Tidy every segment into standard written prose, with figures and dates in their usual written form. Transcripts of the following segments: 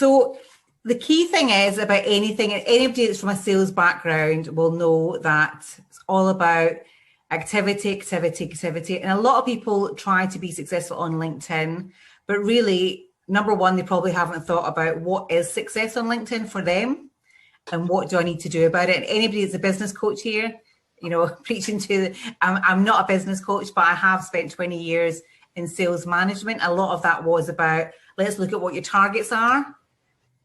So the key thing is about anything, and anybody that's from a sales background will know that it's all about activity. And a lot of people try to be successful on LinkedIn, but really, number one, they probably haven't thought about what is success on LinkedIn for them and what do I need to do about it. And anybody that's a business coach here, you know, preaching to, I'm not a business coach, but I have spent 20 years in sales management. A lot of that was about, let's look at what your targets are.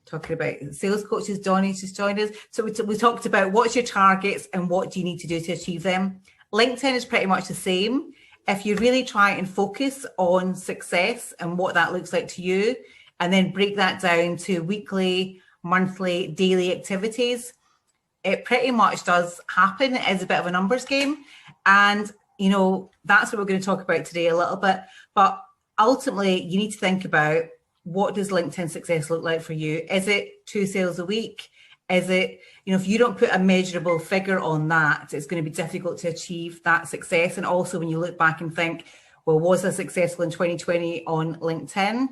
Talking about sales coaches, Donnie's just joined us. So we talked about what's your targets and what do you need to do to achieve them. LinkedIn is pretty much the same. If you really try and focus on success and what that looks like to you, and then break that down to weekly, monthly, daily activities, it pretty much does happen. It is a bit of a numbers game. And, you know, that's what we're going to talk about today a little bit. But ultimately, you need to think about, what does LinkedIn success look like for you? Is it 2 sales a week? Is it, you know, if you don't put a measurable figure on that, it's going to be difficult to achieve that success. And also when you look back and think, well, was I successful in 2020 on LinkedIn?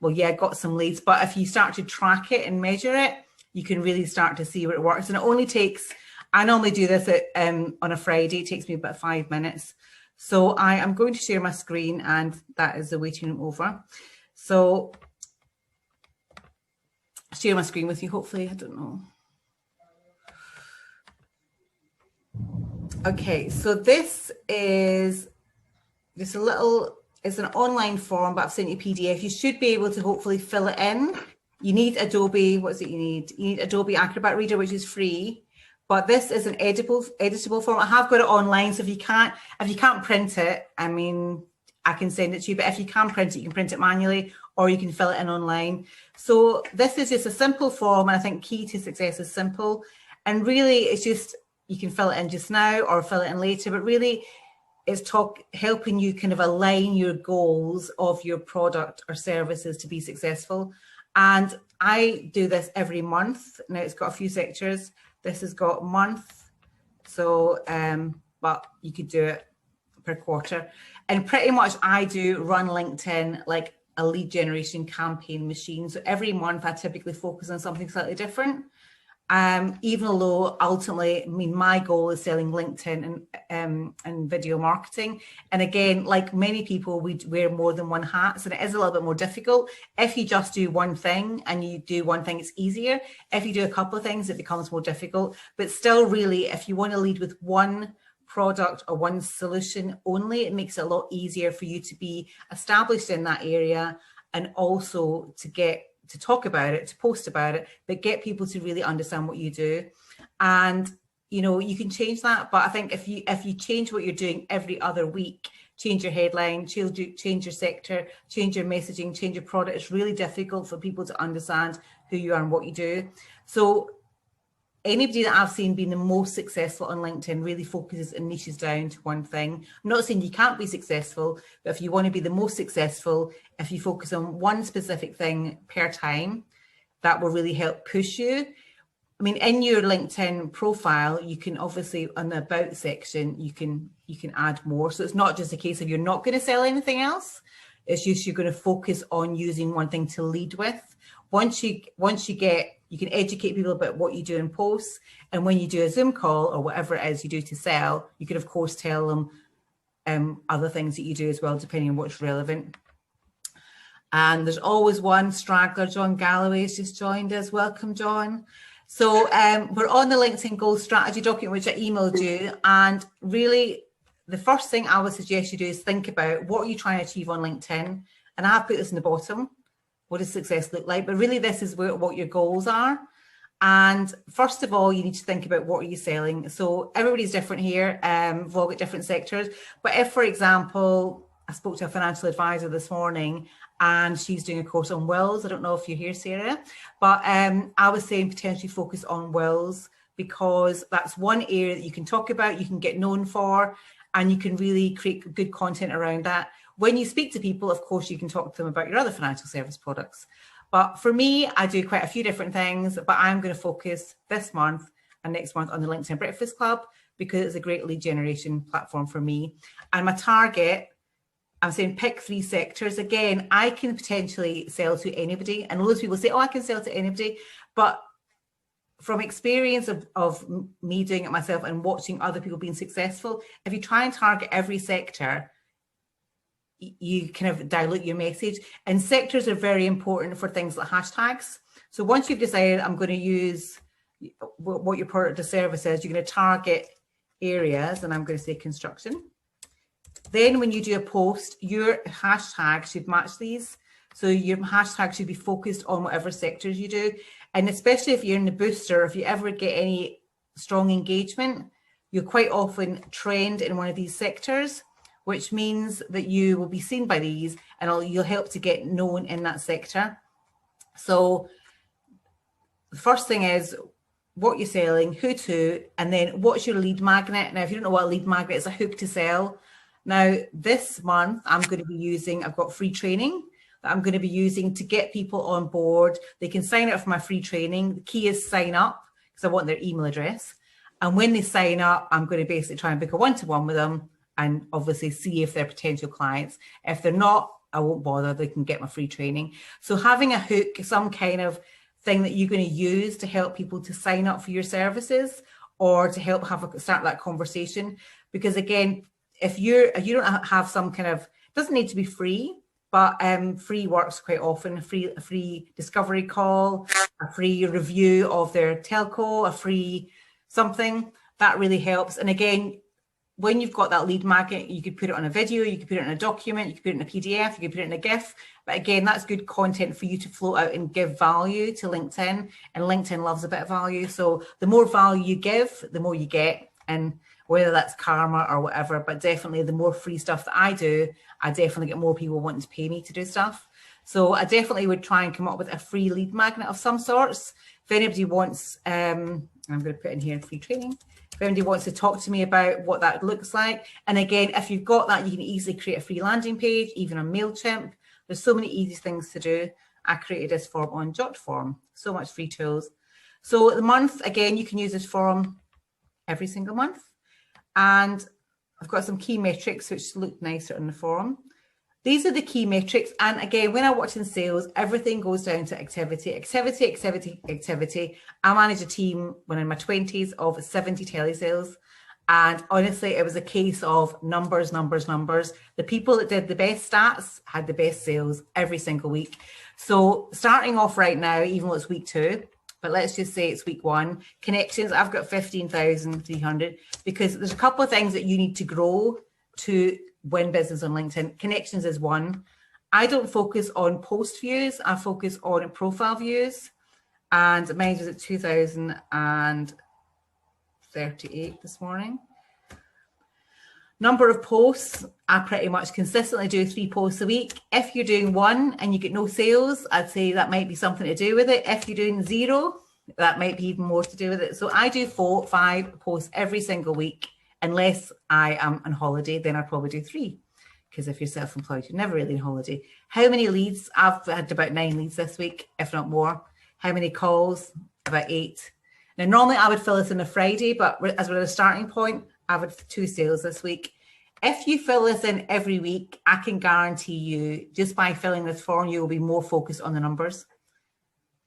Well, yeah, I got some leads. But if you start to track it and measure it, you can really start to see where it works. And it only takes, I normally do this on a Friday. It takes me about 5 minutes. So I am going to share my screen, and that is the waiting room over. So share my screen with you, hopefully, I don't know. Okay, so this is just a little, it's an online form, but I've sent you a PDF. You should be able to hopefully fill it in. You need Adobe, what is it you need? You need Adobe Acrobat Reader, which is free, but this is an editable form. I have got it online, so if you can't print it, I mean, I can send it to you, but if you can print it, you can print it manually, or you can fill it in online. So this is just a simple form, and I think key to success is simple. And really, it's just, you can fill it in just now or fill it in later, but really it's helping you kind of align your goals of your product or services to be successful. And I do this every month. Now it's got a few sectors. This has got month, so but you could do it per quarter. And pretty much I do run LinkedIn like a lead generation campaign machine. So every month I typically focus on something slightly different. Even though ultimately, I mean, my goal is selling LinkedIn and video marketing. And again, like many people, we wear more than one hat. So it is a little bit more difficult. If you just do one thing and you do one thing, it's easier. If you do a couple of things, it becomes more difficult. But still, really, if you want to lead with one product or one solution only, it makes it a lot easier for you to be established in that area, and also to talk about it, to post about it, but get people to really understand what you do. And, you know, you can change that. But I think if you change what you're doing every other week, change your headline, change your sector, change your messaging, change your product, it's really difficult for people to understand who you are and what you do. So anybody that I've seen being the most successful on LinkedIn really focuses and niches down to one thing. I'm not saying you can't be successful, but if you want to be the most successful, if you focus on one specific thing per time, that will really help push you. I mean, in your LinkedIn profile, you can obviously, on the About section, you can add more. So it's not just a case of you're not going to sell anything else. It's just you're going to focus on using one thing to lead with. Once you get, you can educate people about what you do in posts. And when you do a Zoom call or whatever it is you do to sell, you can, of course, tell them other things that you do as well, depending on what's relevant. And there's always one straggler. John Galloway has just joined us. Welcome, John. So we're on the LinkedIn Goals Strategy document, which I emailed you. And really, the first thing I would suggest you do is think about what are you trying to achieve on LinkedIn. And I have put this in the bottom. What does success look like? But really, this is what your goals are. And first of all, you need to think about what are you selling. So everybody's different here. We've all got different sectors. But if, for example, I spoke to a financial advisor this morning and she's doing a course on wills. I don't know if you're here, Sarah, but I was saying potentially focus on wills, because that's one area that you can talk about, you can get known for, and you can really create good content around that. When you speak to people, of course, you can talk to them about your other financial service products. But for me, I do quite a few different things, but I'm going to focus this month and next month on the LinkedIn Breakfast Club, because it's a great lead generation platform for me. And my target I'm saying pick 3 sectors. Again, I can potentially sell to anybody. And loads of people say, oh, I can sell to anybody. But from experience of me doing it myself and watching other people being successful, if you try and target every sector, you kind of dilute your message. And sectors are very important for things like hashtags. So once you've decided I'm going to use what your product or service is, you're going to target areas, and I'm going to say construction. Then when you do a post, your hashtag should match these. So your hashtag should be focused on whatever sectors you do. And especially if you're in the booster, if you ever get any strong engagement, you'll quite often trend in one of these sectors, which means that you will be seen by these and you'll help to get known in that sector. So the first thing is what you're selling, who to, and then what's your lead magnet. Now, if you don't know what a lead magnet is, a hook to sell. Now, this month, I'm going to be using, I've got free training that I'm going to be using to get people on board. They can sign up for my free training. The key is sign up because I want their email address. And when they sign up, I'm going to basically try and book a one-to-one with them and obviously see if they're potential clients. If they're not, I won't bother. They can get my free training. So having a hook, some kind of thing that you're going to use to help people to sign up for your services or to help start that conversation. Because again, if you don't have some kind of, it doesn't need to be free, but free works quite often. A free discovery call, a free review of their telco, a free something that really helps. And again, when you've got that lead magnet, you could put it on a video, you could put it in a document, you could put it in a PDF, you could put it in a GIF. But again, that's good content for you to float out and give value to LinkedIn. And LinkedIn loves a bit of value. So the more value you give, the more you get. And whether that's karma or whatever, but definitely the more free stuff that I do, I definitely get more people wanting to pay me to do stuff. So I definitely would try and come up with a free lead magnet of some sorts. If anybody wants, I'm going to put in here free training. If anybody wants to talk to me about what that looks like. And again, if you've got that, you can easily create a free landing page, even on MailChimp. There's so many easy things to do. I created this form on JotForm. So much free tools. So the month, again, you can use this form every single month. And I've got some key metrics which look nicer on the form. These are the key metrics. And again, when I watch in sales, everything goes down to activity, activity, activity, activity. I managed a team when in my 20s of 70 telesales. And honestly, it was a case of numbers, numbers, numbers. The people that did the best stats had the best sales every single week. So starting off right now, even though it's week 2, but let's just say it's week 1, connections, I've got 15,300 because there's a couple of things that you need to grow to win business on LinkedIn. Connections is one. I don't focus on post views. I focus on profile views. And mine was at 2,038 this morning. Number of posts, I pretty much consistently do 3 posts a week. If you're doing 1 and you get no sales, I'd say that might be something to do with it. If you're doing 0, that might be even more to do with it. So I do 4, 5 posts every single week, unless I am on holiday, then I'd probably do 3. Because if you're self-employed, you're never really on holiday. How many leads? I've had about 9 leads this week, if not more. How many calls? About 8. Now, normally I would fill this in a Friday, but as we're at a starting point, I've had 2 sales this week. If you fill this in every week, I can guarantee you, just by filling this form, you will be more focused on the numbers.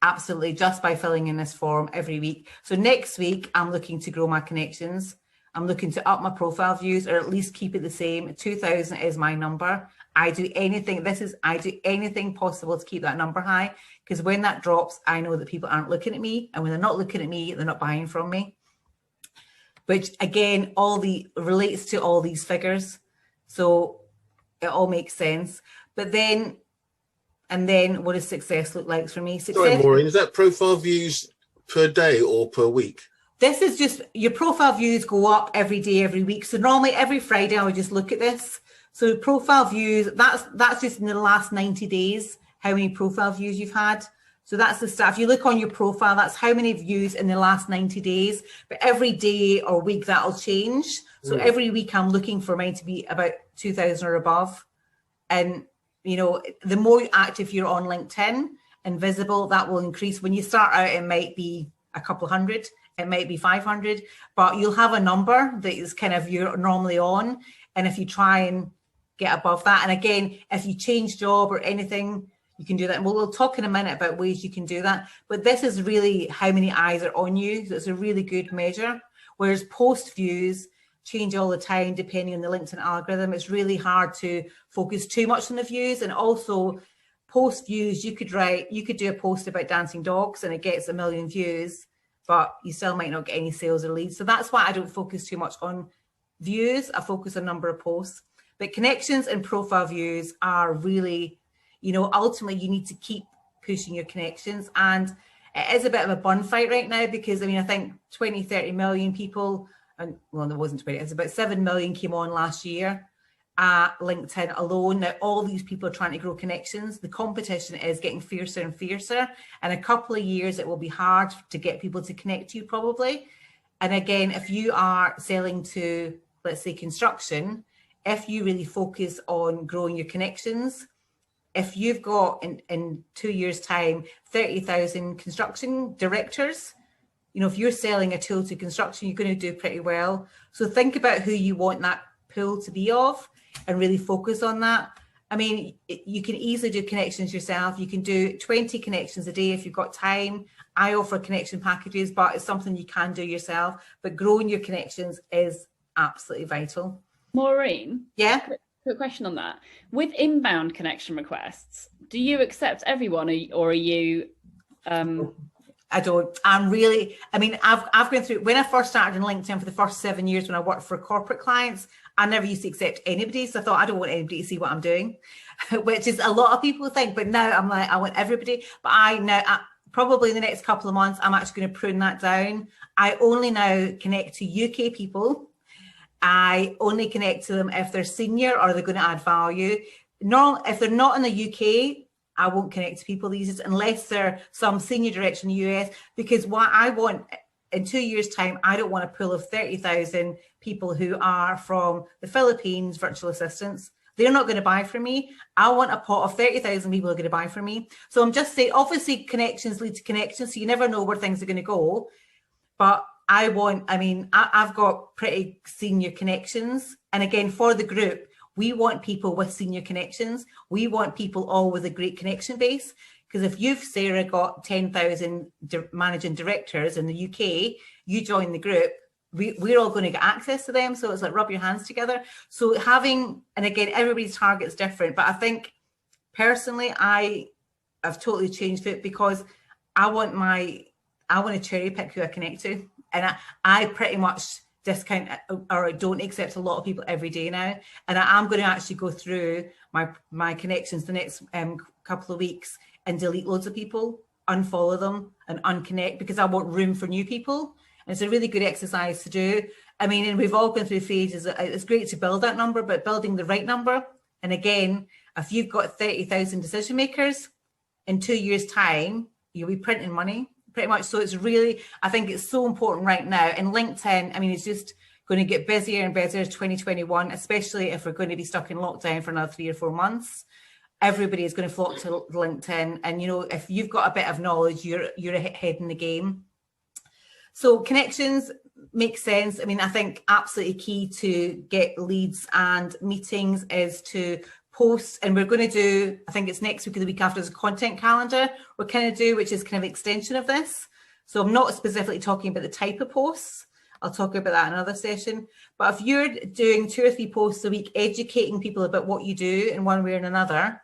Absolutely, just by filling in this form every week. So next week, I'm looking to grow my connections. I'm looking to up my profile views or at least keep it the same. 2,000 is my number. I do anything possible to keep that number high, because when that drops, I know that people aren't looking at me. And when they're not looking at me, they're not buying from me. Which again, relates to all these figures. So it all makes sense. But then, what does success look like for me? Sorry, Maureen, is that profile views per day or per week? This is just, your profile views go up every day, every week. So normally every Friday, I would just look at this. So profile views, that's just in the last 90 days, how many profile views you've had. So that's the stuff. If you look on your profile, that's how many views in the last 90 days. But every day or week, that'll change. So every week, I'm looking for mine to be about 2,000 or above. And, you know, the more active you're on LinkedIn and visible, that will increase. When you start out, it might be a couple hundred. It might be 500. But you'll have a number that is kind of you're normally on. And if you try and get above that. And again, if you change job or anything, you can do that. And we'll talk in a minute about ways you can do that. But this is really how many eyes are on you. So it's a really good measure. Whereas post views change all the time depending on the LinkedIn algorithm. It's really hard to focus too much on the views. And also post views, you could do a post about dancing dogs and it gets 1 million views, but you still might not get any sales or leads. So that's why I don't focus too much on views. I focus on number of posts. But connections and profile views are really, ultimately you need to keep pushing your connections. And it is a bit of a bun fight right now because, I think 20, 30 million people, and well, there wasn't 20, it's about 7 million came on last year at LinkedIn alone. Now, all these people are trying to grow connections. The competition is getting fiercer and fiercer. In a couple of years, it will be hard to get people to connect to you probably. And again, if you are selling to, let's say, construction, if you really focus on growing your connections, if you've got in 2 years' time 30,000 construction directors, if you're selling a tool to construction, you're going to do pretty well. So think about who you want that pool to be of and really focus on that. You can easily do connections yourself. You can do 20 connections a day if you've got time. I offer connection packages, but it's something you can do yourself. But growing your connections is absolutely vital. Maureen? Yeah? Quick question on that. With inbound connection requests, do you accept everyone or are you... I don't. I've gone through, when I first started in LinkedIn for the first 7 years when I worked for corporate clients, I never used to accept anybody. So I thought, I don't want anybody to see what I'm doing, which is a lot of people think. But now I'm like, I want everybody. But probably in the next couple of months, I'm actually going to prune that down. I only now connect to UK people. I only connect to them if they're senior or they're going to add value. If they're not in the UK, I won't connect to people these days unless they're some senior director in the US, because what I want in 2 years' time, I don't want a pool of 30,000 people who are from the Philippines, virtual assistants. They're not going to buy from me. I want a pot of 30,000 people who are going to buy from me. So I'm just saying, obviously connections lead to connections. So you never know where things are going to go. But I've got pretty senior connections. And again, for the group, we want people with senior connections. We want people all with a great connection base. Because if you've, Sarah, got 10,000 managing directors in the UK, you join the group, we're all going to get access to them. So it's like rub your hands together. So and again, everybody's target is different. But I think personally, I've totally changed it because I want to cherry pick who I connect to. And I pretty much discount or don't accept a lot of people every day now. And I'm going to actually go through my connections the next couple of weeks and delete loads of people, unfollow them and unconnect because I want room for new people. And it's a really good exercise to do. And we've all gone through phases. It's great to build that number, but building the right number. And again, if you've got 30,000 decision makers in 2 years' time, you'll be printing money. Pretty much. So it's really, I think it's so important right now. And LinkedIn, it's just going to get busier and busier 2021, especially if we're going to be stuck in lockdown for another 3 or 4 months. Everybody is going to flock to LinkedIn. And, if you've got a bit of knowledge, you're ahead in the game. So connections make sense. I think absolutely key to get leads and meetings is to post, and we're going to do, I think it's next week or the week after, there's a content calendar we're kind of do, which is kind of extension of this. So I'm not specifically talking about the type of posts. I'll talk about that in another session. But if you're doing 2 or 3 posts a week, educating people about what you do in one way or another,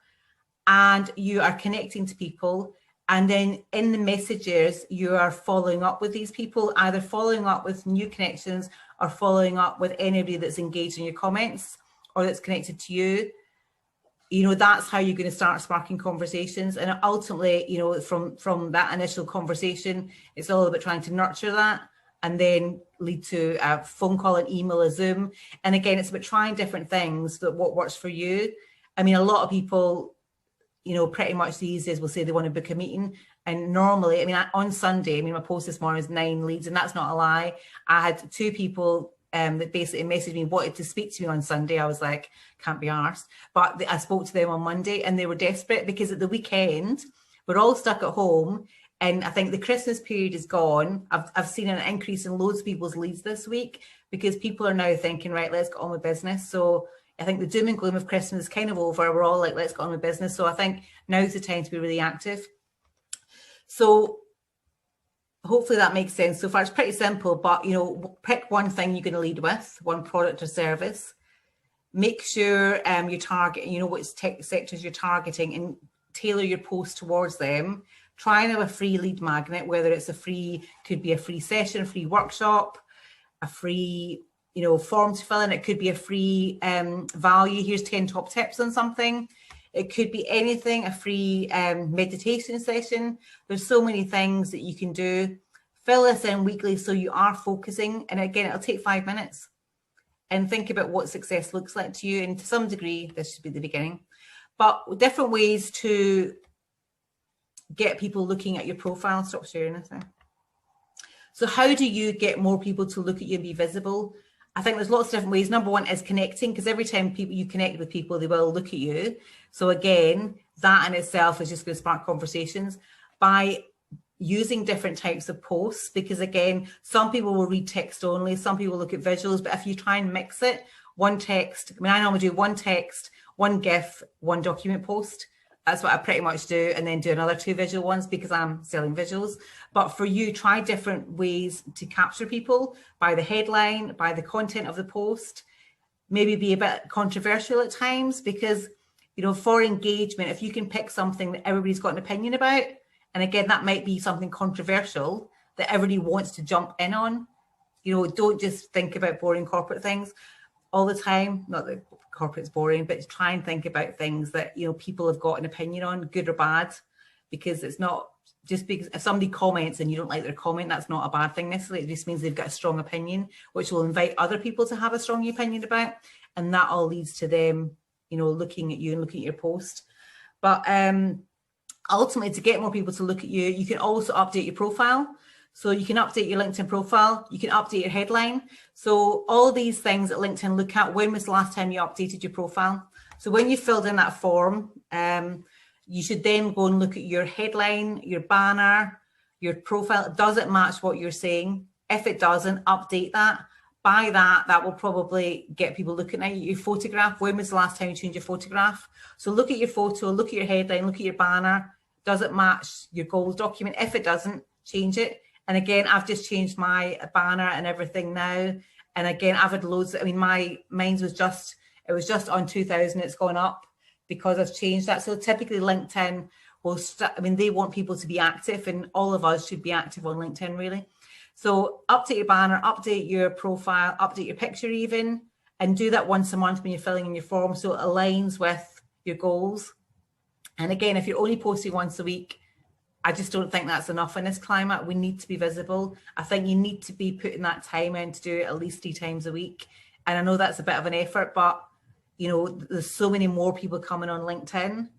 and you are connecting to people, and then in the messages, you are following up with these people, either following up with new connections or following up with anybody that's engaged in your comments or that's connected to you. That's how you're going to start sparking conversations. And ultimately, from that initial conversation, it's all about trying to nurture that and then lead to a phone call, an email, a Zoom. And again, it's about trying different things, that what works for you. A lot of people, pretty much these days will say they want to book a meeting. And normally, on Sunday, my post this morning is 9 leads, and that's not a lie. I had 2 people that basically messaged me, wanted to speak to me on Sunday. I was like, can't be arsed. But I spoke to them on Monday and they were desperate because at the weekend, we're all stuck at home. And I think the Christmas period is gone. I've seen an increase in loads of people's leads this week because people are now thinking, right, let's get on with business. So, I think the doom and gloom of Christmas is kind of over. We're all like, let's get on with business. So I think now's the time to be really active. So hopefully that makes sense. So far, it's pretty simple, but pick one thing you're going to lead with, one product or service. Make sure you target, which tech sectors you're targeting, and tailor your post towards them. Try and have a free lead magnet, whether it's could be a free session, a free workshop, a free, form to fill in. It could be a free value. Here's 10 top tips on something. It could be anything, a free meditation session. There's so many things that you can do. Fill this in weekly so you are focusing. And again, it'll take 5 minutes. And think about what success looks like to you. And to some degree, this should be the beginning. But different ways to get people looking at your profile. Stop sharing this now. So how do you get more people to look at you and be visible? I think there's lots of different ways. Number one is connecting, because every time you connect with people, they will look at you. So again, that in itself is just going to spark conversations by using different types of posts, because again, some people will read text only, some people look at visuals, but if you try and mix it, one text, I normally do one text, one GIF, one document post. That's what I pretty much do, and then do another 2 visual ones because I'm selling visuals. But for you, try different ways to capture people by the headline, by the content of the post, maybe be a bit controversial at times, because, for engagement, if you can pick something that everybody's got an opinion about, and again, that might be something controversial that everybody wants to jump in on, don't just think about boring corporate things all the time. Not that corporate's boring, but try and think about things that people have got an opinion on, good or bad, because it's not just because if somebody comments and you don't like their comment, that's not a bad thing necessarily. It just means they've got a strong opinion, which will invite other people to have a strong opinion about, and that all leads to them looking at you and looking at your post. But ultimately, to get more people to look at you, you can also update your profile. So you can update your LinkedIn profile, you can update your headline. So all these things that LinkedIn look at, when was the last time you updated your profile? So when you filled in that form, you should then go and look at your headline, your banner, your profile. Does it match what you're saying? If it doesn't, update that. By that will probably get people looking at your photograph. When was the last time you changed your photograph? So look at your photo, look at your headline, look at your banner. Does it match your goals document? If it doesn't, change it. And again, I've just changed my banner and everything now. And again, I've had loads. Mine was just on 2000. It's gone up because I've changed that. So typically LinkedIn will they want people to be active, and all of us should be active on LinkedIn really. So update your banner, update your profile, update your picture even, and do that once a month when you're filling in your form so it aligns with your goals. And again, if you're only posting once a week, I just don't think that's enough in this climate. We need to be visible. I think you need to be putting that time in to do it at least 3 times a week. And I know that's a bit of an effort, but there's so many more people coming on LinkedIn.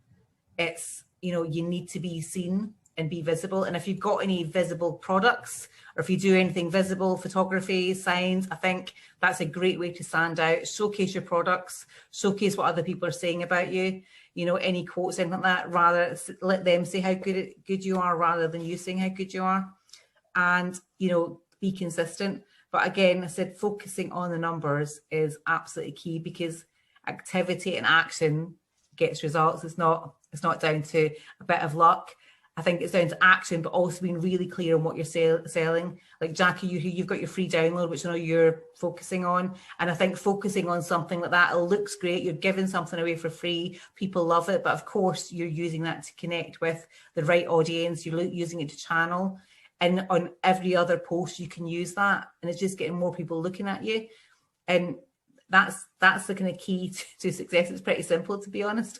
It's, you need to be seen and be visible. And if you've got any visible products, or if you do anything visible, photography, signs, I think that's a great way to stand out. Showcase your products, showcase what other people are saying about you. Any quotes, anything like that, rather let them say how good you are rather than you saying how good you are. And, be consistent. But again, I said focusing on the numbers is absolutely key, because activity and action gets results. It's not down to a bit of luck. I think it's down to action, but also being really clear on what you're selling. Like Jackie, you've got your free download, which I know you're focusing on. And I think focusing on something like that, it looks great. You're giving something away for free. People love it. But of course, you're using that to connect with the right audience. You're using it to channel. And on every other post, you can use that. And it's just getting more people looking at you. And that's the kind of key to success. It's pretty simple, to be honest.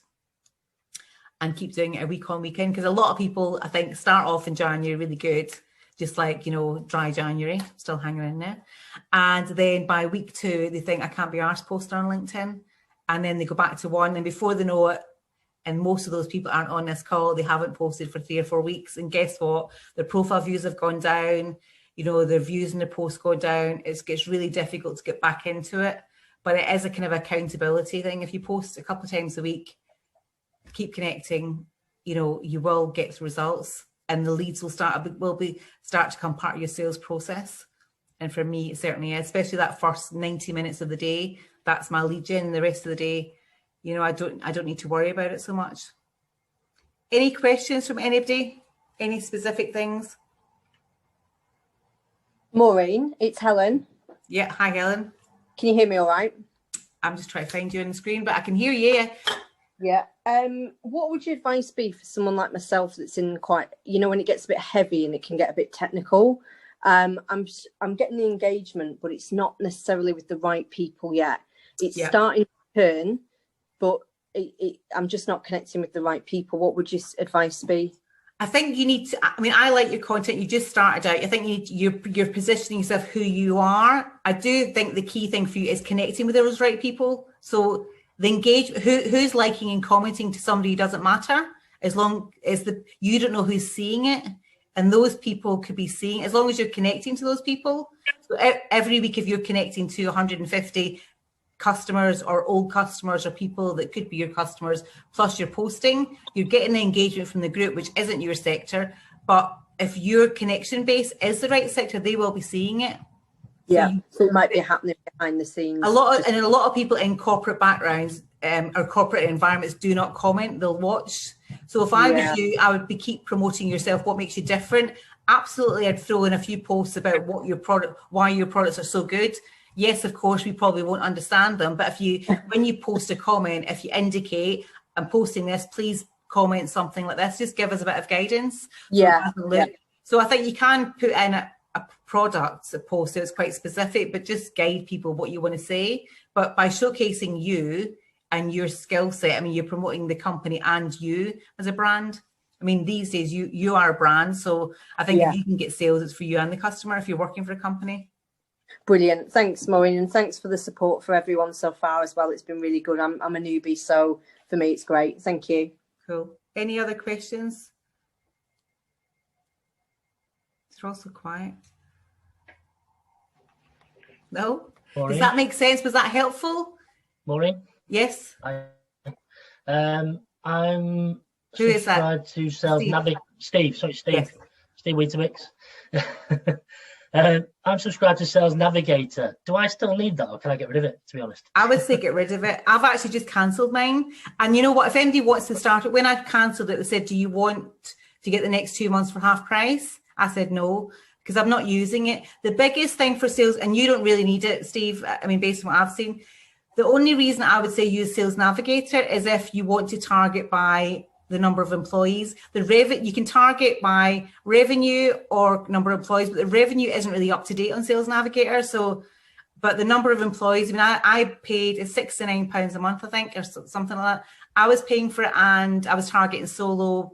And keep doing it a week on weekend, because a lot of people, I think, start off in January really good, just like, dry January, still hanging in there. And then by week 2, they think, I can't be arsed posting on LinkedIn. And then they go back to 1, and before they know it, and most of those people aren't on this call, they haven't posted for 3 or 4 weeks. And guess what? Their profile views have gone down, their views in the post go down. It gets really difficult to get back into it. But it is a kind of accountability thing. If you post a couple of times a week, keep connecting, you will get the results, and the leads will start to come part of your sales process. And for me, it certainly is, especially that first 90 minutes of the day. that's my lead gen. The rest of the day, you know, I don't need to worry about it so much. Any questions from anybody? Any specific things? Maureen, it's Helen. Yeah, hi Helen. Can you hear me all right? I'm just trying to find you on the screen, but I can hear you. Yeah. What would your advice be for someone like myself that's in quite, you know, when it gets a bit heavy and it can get a bit technical? I'm getting the engagement, but it's not necessarily with the right people yet. It's starting to turn, but I'm just not connecting with the right people. What would your advice be? I think you need to, I mean, I like your content. You just started out. I think you're positioning yourself who you are. I do think the key thing for you is connecting with those right people. So the engagement, who's liking and commenting to somebody doesn't matter, as long as you don't know who's seeing it. And those people could be seeing, as long as you're connecting to those people. So every week, if you're connecting to 150 customers or old customers or people that could be your customers, plus you're posting, you're getting the engagement from the group, which isn't your sector. But if your connection base is the right sector, they will be seeing it. Yeah, so it might be happening behind the scenes. A lot of people in corporate backgrounds or corporate environments do not comment, they'll watch. So if I was you, I would keep promoting yourself, what makes you different. Absolutely, I'd throw in a few posts about what your product, why your products are so good. Yes, of course, we probably won't understand them, but when you post a comment, if you indicate, I'm posting this, please comment something like this, just give us a bit of guidance. So I think you can put in a product, a post that's quite specific, but just guide people what you want to say. But by showcasing you and your skill set, I mean, you're promoting the company and you as a brand. I mean, these days you are a brand. So I think if you can get sales, it's for you and the customer if you're working for a company. Brilliant. Thanks, Maureen. And thanks for the support for everyone so far as well. It's been really good. I'm a newbie, so for me, it's great. Thank you. Cool. Any other questions? It's also quiet. No? Maureen? Does that make sense? Was that helpful? Maureen? Yes. I'm Who is that? subscribed to Sales Navigator. Steve. Yes. Steve Weetabix. I'm subscribed to Sales Navigator. Do I still need that, or can I get rid of it, to be honest? I would say get rid of it. I've actually just cancelled mine. And you know what? If anybody wants to start it, when I cancelled it, they said, do you want to get the next 2 months for half price? I said no, because I'm not using it. The biggest thing for sales, and you don't really need it, Steve, I mean, based on what I've seen, the only reason I would say use Sales Navigator is if you want to target by the number of employees. You can target by revenue or number of employees, but the revenue isn't really up to date on Sales Navigator. So, but the number of employees, I mean, I paid £69 a month, I think, or something like that. I was paying for it, and I was targeting solo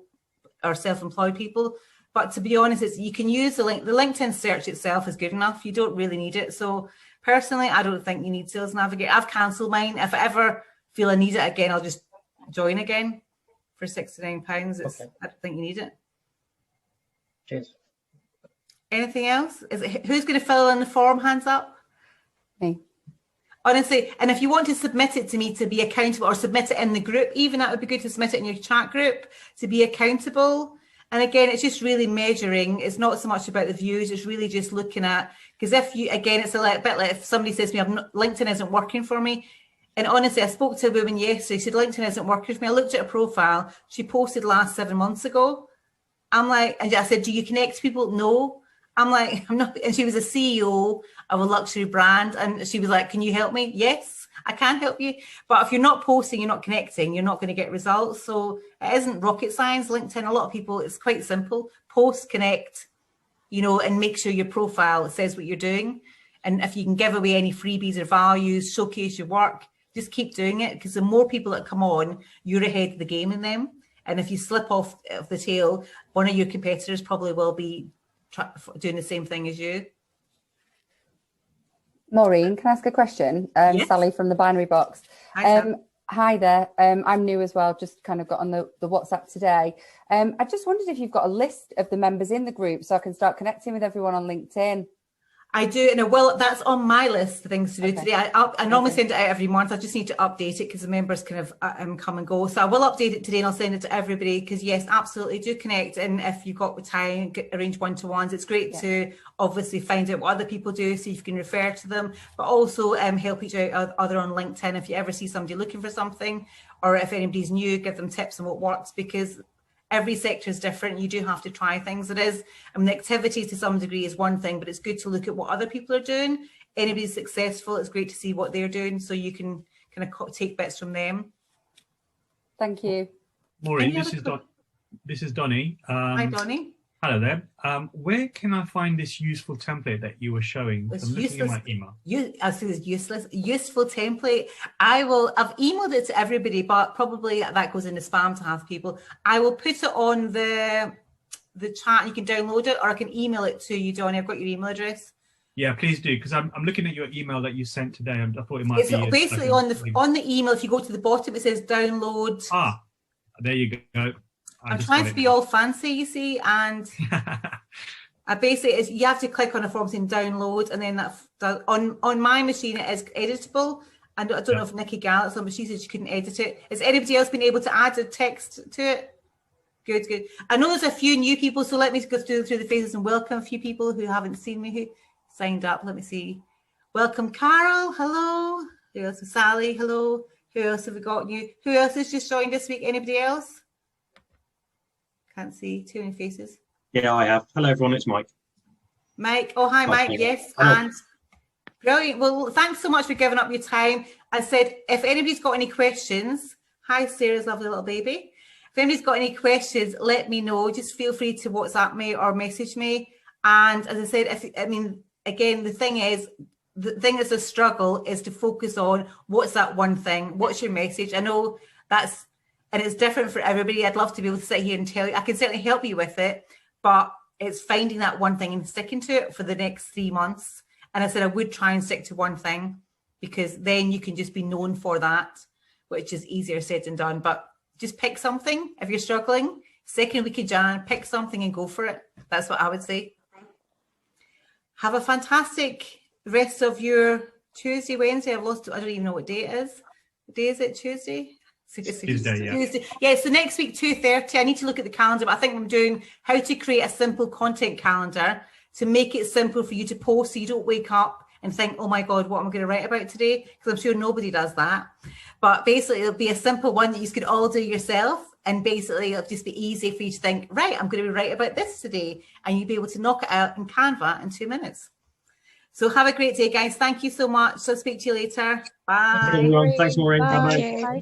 or self-employed people. But to be honest, you can use the link. The LinkedIn search itself is good enough. You don't really need it. So personally, I don't think you need Sales Navigator. I've cancelled mine. If I ever feel I need it again, I'll just join again. For £69, I don't think you need it. Cheers. Anything else? Who's going to fill in the form? Hands up. Me. Honestly, and if you want to submit it to me to be accountable, or submit it in the group, even that would be good to submit it in your chat group to be accountable. And again, it's just really measuring. It's not so much about the views. It's really just looking at, because if you, again, it's a bit like if somebody says to me, LinkedIn isn't working for me. And honestly, I spoke to a woman yesterday. She said, LinkedIn isn't working for me. I looked at her profile. She posted last 7 months ago. I'm like, and I said, do you connect to people? No. I'm like, I'm not. And she was a CEO of a luxury brand. And she was like, can you help me? Yes, I can help you. But if you're not posting, you're not connecting, you're not going to get results. So it isn't rocket science. LinkedIn, a lot of people, it's quite simple. Post, connect, and make sure your profile says what you're doing. And if you can give away any freebies or values, showcase your work, just keep doing it, because the more people that come on, you're ahead of the game in them. And if you slip off of the tail, one of your competitors probably will be doing the same thing as you. Maureen, can I ask a question? Yes. Sally from the Binary Box. Hi there. I'm new as well, just kind of got on the WhatsApp today. I just wondered if you've got a list of the members in the group so I can start connecting with everyone on LinkedIn. I do, and that's on my list of things to do today. I normally send it out every month. I just need to update it because the members kind of come and go. So I will update it today and I'll send it to everybody because yes, absolutely do connect. And if you've got the time, arrange one-to-ones. It's great to obviously find out what other people do so you can refer to them, but also help each other on LinkedIn. If you ever see somebody looking for something, or if anybody's new, give them tips on what works, because every sector is different. You do have to try things. It is, I mean, the activity to some degree is one thing, but it's good to look at what other people are doing. Anybody's successful, it's great to see what they're doing so you can kind of take bits from them. Thank you. Maureen, this is Donny. Hi, Donny. Hello there. Where can I find this useful template that you were showing? I'm looking at my email. I see it's useful template. I've emailed it to everybody, but probably that goes into spam to half people. I will put it on the chat. You can download it, or I can email it to you, Donny. I've got your email address. Yeah, please do, because I'm looking at your email that you sent today. I thought it might be basically on the email. If you go to the bottom, it says download. Ah, there you go. I'm trying to be all fancy, you see, and I basically you have to click on a form saying download, and then on my machine it is editable. And I don't know if Nikki Gallett's on, but she said she couldn't edit it. Has anybody else been able to add a text to it? Good. I know there's a few new people, so let me go through the faces and welcome a few people who haven't seen me who signed up. Let me see. Welcome, Carol. Hello. Who else? Sally. Hello. Who else have we got new? Who else has just joined this week? Anybody else? Can't see too many faces. Yeah, I have. Hello, everyone. It's Mike. Mike. Oh, hi, Mike. Hi. Yes. Hello. And brilliant. Well, thanks so much for giving up your time. I said, if anybody's got any questions, hi, Sarah's lovely little baby. If anybody's got any questions, let me know. Just feel free to WhatsApp me or message me. And as I said, again, the thing that's a struggle is to focus on what's that one thing, what's your message. I know and it's different for everybody. I'd love to be able to sit here and tell you, I can certainly help you with it, but it's finding that one thing and sticking to it for the next 3 months. And I said, I would try and stick to one thing because then you can just be known for that, which is easier said than done. But just pick something if you're struggling. Second week of Jan, pick something and go for it. That's what I would say. Have a fantastic rest of your Tuesday, Wednesday. I don't even know what day it is. What day is it? Tuesday? Tuesday, yeah. Tuesday. Yeah, so next week, 2:30. I need to look at the calendar, but I think I'm doing how to create a simple content calendar to make it simple for you to post so you don't wake up and think, oh my God, what am I going to write about today? Because I'm sure nobody does that. But basically, it'll be a simple one that you could all do yourself. And basically, it'll just be easy for you to think, right, I'm going to write about this today. And you'll be able to knock it out in Canva in 2 minutes. So have a great day, guys. Thank you so much. So speak to you later. Bye. Everyone. Thanks, Maureen. Bye-bye. Bye.